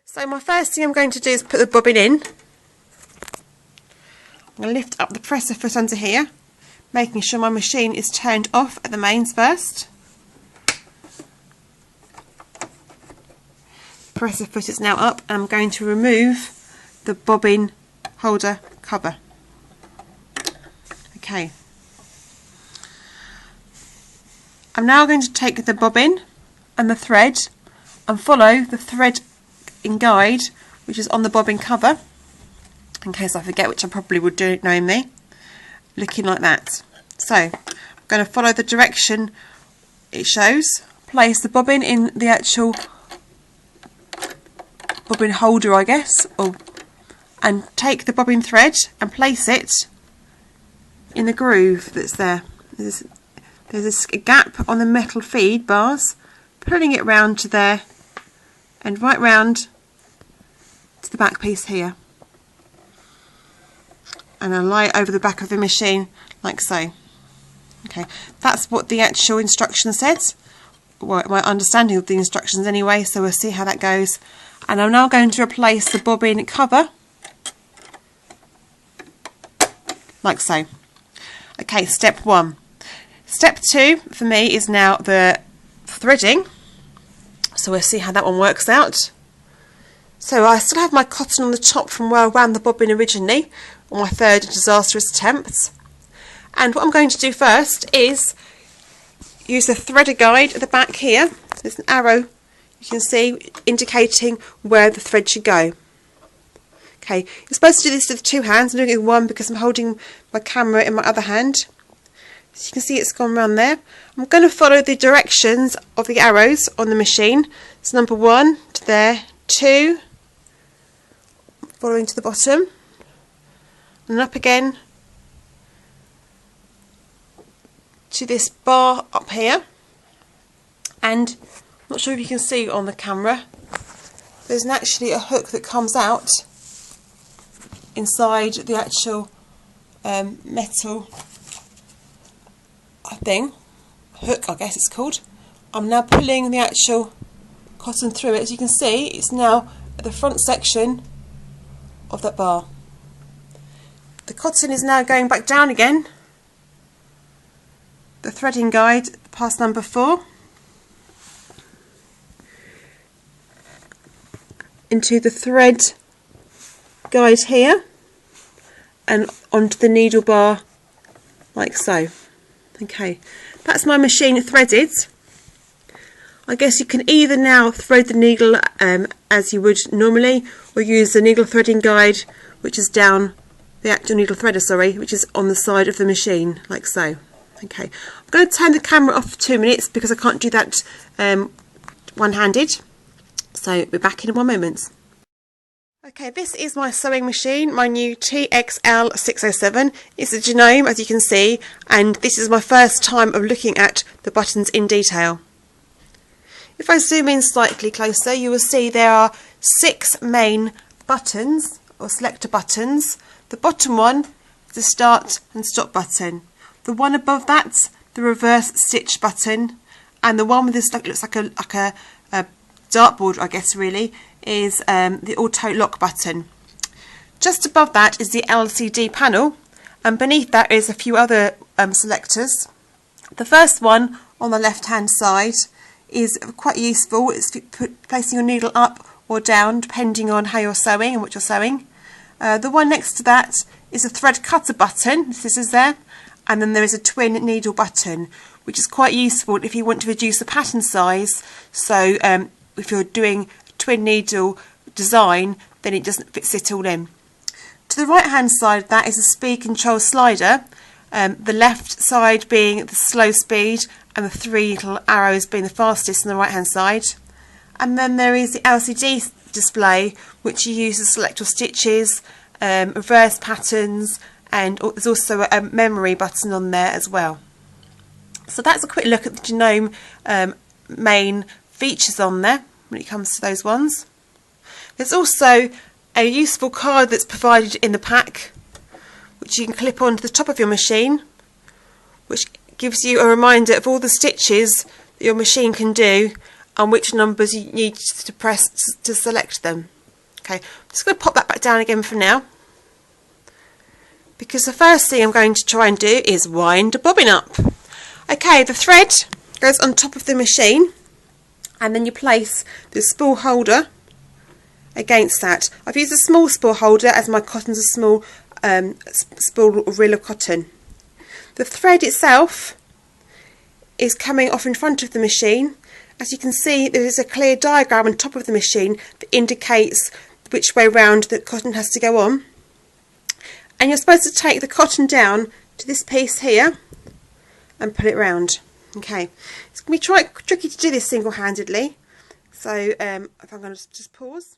So my first thing I'm going to do is put the bobbin in. I'm going to lift up the presser foot under here, making sure my machine is turned off at the mains first. The presser foot is now up, and I'm going to remove the bobbin holder cover. Okay. I'm now going to take the bobbin and the thread and follow the thread in guide which is on the bobbin cover, in case I forget, which I probably would do knowing me, looking like that. So I'm going to follow the direction it shows, place the bobbin in the actual bobbin holder, I guess, and take the bobbin thread and place it in the groove that's there. There's a gap on the metal feed bars, pulling it round to there and right round to the back piece here, and I'll lie it over the back of the machine like so. Okay, that's what the actual instruction says, well, my understanding of the instructions anyway, so we'll see how that goes. And I'm now going to replace the bobbin cover like so. Okay, step 1. Step 2 for me is now the threading, so we'll see how that one works out. So I still have my cotton on the top from where I wound the bobbin originally on my third disastrous attempt, and what I'm going to do first is use the threader guide at the back here. There's an arrow you can see indicating where the thread should go. Okay, you're supposed to do this with 2 hands. I'm doing it with 1 because I'm holding my camera in my other hand. So you can see it's gone around there. I'm going to follow the directions of the arrows on the machine. So number 1 to there, 2, following to the bottom, and up again to this bar up here. And I'm not sure if you can see on the camera, there's actually a hook that comes out inside the actual metal thing, hook I guess it's called. I'm now pulling the actual cotton through it. As you can see, it's now at the front section of that bar. The cotton is now going back down again, the threading guide past number 4 into the thread guide here and onto the needle bar like so. Okay, that's my machine threaded. I guess you can either now thread the needle as you would normally, or use the needle threading guide, which is down the actual needle threader, sorry, which is on the side of the machine like so. Okay, I'm going to turn the camera off for 2 minutes because I can't do that one-handed. So we're back in 1 moment. Okay, this is my sewing machine, my new TXL607. It's a Janome, as you can see, and this is my first time of looking at the buttons in detail. If I zoom in slightly closer, you will see there are 6 main buttons, or selector buttons. The bottom one is the start and stop button. The one above that, the reverse stitch button, and the one with this looks like a dartboard, I guess really, is the auto lock button. Just above that is the LCD panel, and beneath that is a few other selectors. The first one on the left hand side is quite useful. It's placing your needle up or down depending on how you're sewing and what you're sewing. The one next to that is a thread cutter button, this is there, and then there is a twin needle button, which is quite useful if you want to reduce the pattern size. So if you're doing a twin needle design, then it doesn't fit all in. To the right hand side of that is a speed control slider, the left side being the slow speed and the 3 little arrows being the fastest on the right hand side. And then there is the LCD display, which you use to select your stitches, reverse patterns, and there's also a memory button on there as well. So that's a quick look at the Janome main features on there when it comes to those ones. There's also a useful card that's provided in the pack, which you can clip onto the top of your machine, which gives you a reminder of all the stitches that your machine can do and which numbers you need to press to select them. Okay, I'm just going to pop that back down again for now, because the first thing I'm going to try and do is wind the bobbin up. Okay, the thread goes on top of the machine, and then you place the spool holder against that. I've used a small spool holder as my cotton's a small spool reel of cotton. The thread itself is coming off in front of the machine. As you can see, there is a clear diagram on top of the machine that indicates which way round the cotton has to go on. And you're supposed to take the cotton down to this piece here and put it round. Okay, it's going to be tricky to do this single-handedly, so if I'm going to just pause.